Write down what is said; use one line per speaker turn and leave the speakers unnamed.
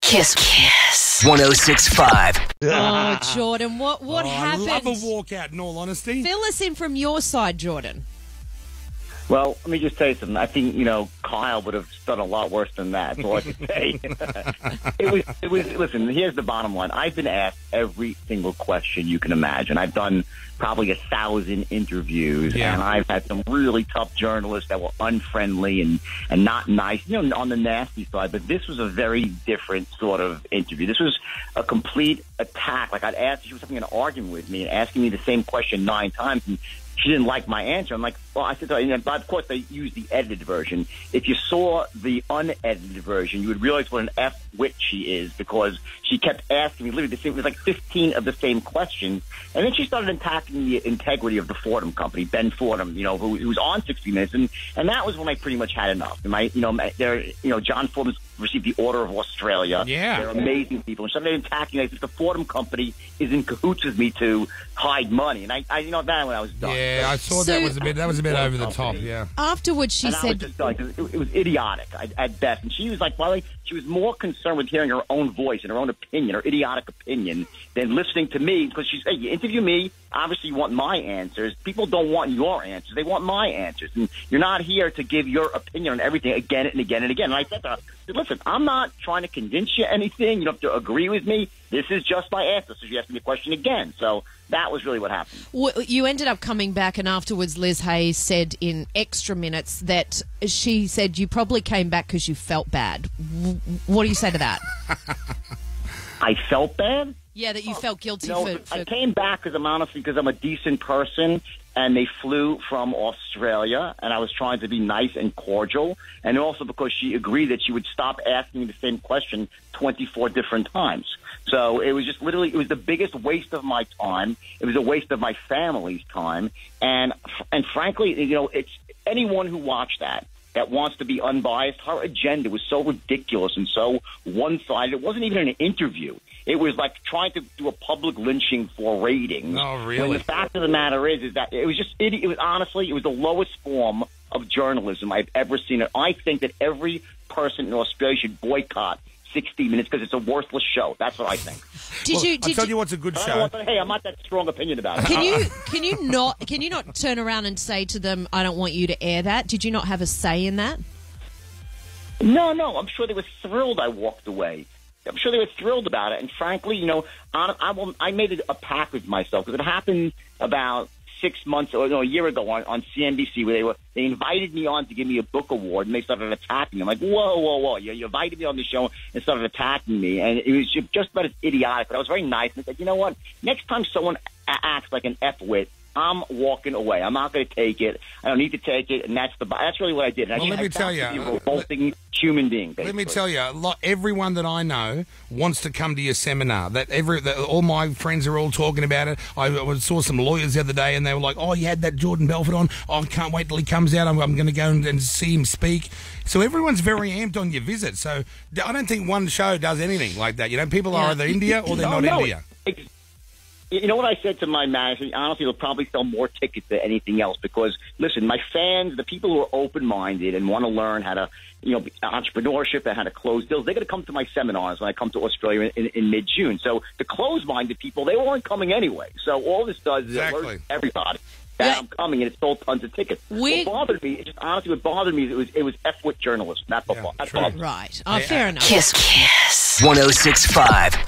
Kiss. 106.5.
Oh, Jordan, what happened?
I love a walkout, in all honesty.
Fill us in from your side, Jordan.
Well, let me just tell you something. I think, Kyle would have done a lot worse than that. That's all I can say. It was, listen, here's the bottom line. I've been asked every single question you can imagine. I've done probably 1,000 interviews, and I've had some really tough journalists that were unfriendly and not nice, on the nasty side. But this was a very different sort of interview. This was a complete attack. Like, I'd asked, she was having an argument with me and asking me the same question 9 times, and she didn't like my answer. I'm like, well, I said to her, and of course they used the edited version. If you saw the unedited version, you would realize what an F-Wit she is, because she kept asking me literally the same, it was like 15 of the same questions. And then she started attacking the integrity of the Fordham company, Ben Fordham, who was on 60 Minutes. And that was when I pretty much had enough. And John Fordham's received the Order of Australia.
Yeah.
They're amazing people. And started attacking, like, the Fordham company is in cahoots with me to hide money. And I that when I was done.
Yeah, I saw that was a bit over the top. Yeah.
Afterwards, she said,
I was just done, 'cause it was idiotic at best. And she was like, she was more concerned with hearing her own voice and her own opinion, her idiotic opinion, than listening to me. Because she's, hey, you interview me, obviously you want my answers. People don't want your answers; they want my answers. And you're not here to give your opinion on everything again and again and again. And I said to her, listen, I'm not trying to convince you anything. You don't have to agree with me. This is just my answer. So she asked me a question again. So that was really what happened.
well, you ended up coming back, and afterwards Liz Hayes said in Extra Minutes that she said you probably came back because you felt bad. What do you say to that?
I felt bad?
Yeah, that you felt guilty for...
I came back because I'm a decent person, and they flew from Australia, and I was trying to be nice and cordial, and also because she agreed that she would stop asking me the same question 24 different times. So it was just literally, it was the biggest waste of my time. It was a waste of my family's time, and frankly, it's anyone who watched that wants to be unbiased. Her agenda was so ridiculous and so one-sided. It wasn't even an interview. It was like trying to do a public lynching for ratings.
Oh, really?
And the fact of the matter is that it was just, it was honestly, it was the lowest form of journalism I've ever seen. And I think that every person in Australia should boycott 60 Minutes because it's a worthless show. That's what I think.
I'll tell you what's a good show.
Hey, I'm not that strong opinion about it.
Can you not turn around and say to them, I don't want you to air that? Did you not have a say in that?
No. I'm sure they were thrilled I walked away. I'm sure they were thrilled about it. And frankly, I made a pact with myself because it happened about 6 months or a year ago on CNBC where they invited me on to give me a book award, and they started attacking me. I'm like, whoa. You invited me on the show and started attacking me. And it was just about as idiotic. But I was very nice. And I said, you know what? Next time someone acts like an F-Wit, I'm walking away. I'm not going to take it. I don't need to take it, and that's really what I did. And
Well, let me tell you,
a revolting human being. Basically.
Let me tell you, everyone that I know wants to come to your seminar. All my friends are all talking about it. I saw some lawyers the other day, and they were like, "Oh, you had that Jordan Belfort on. Oh, I can't wait till he comes out. I'm going to go and see him speak." So everyone's very amped on your visit. So I don't think one show does anything like that. People are either India or they're not India.
You know what I said to my manager? Honestly, they'll probably sell more tickets than anything else because, listen, my fans, the people who are open-minded and want to learn how to, entrepreneurship and how to close deals, they're going to come to my seminars when I come to Australia in mid-June. So the closed-minded people, they weren't coming anyway. So all this does is alert everybody that I'm coming, and it sold tons of tickets. What bothered me, what bothered me, it was F-Wit Journalist. That's all.
Right. Fair enough.
Kiss. 106.5.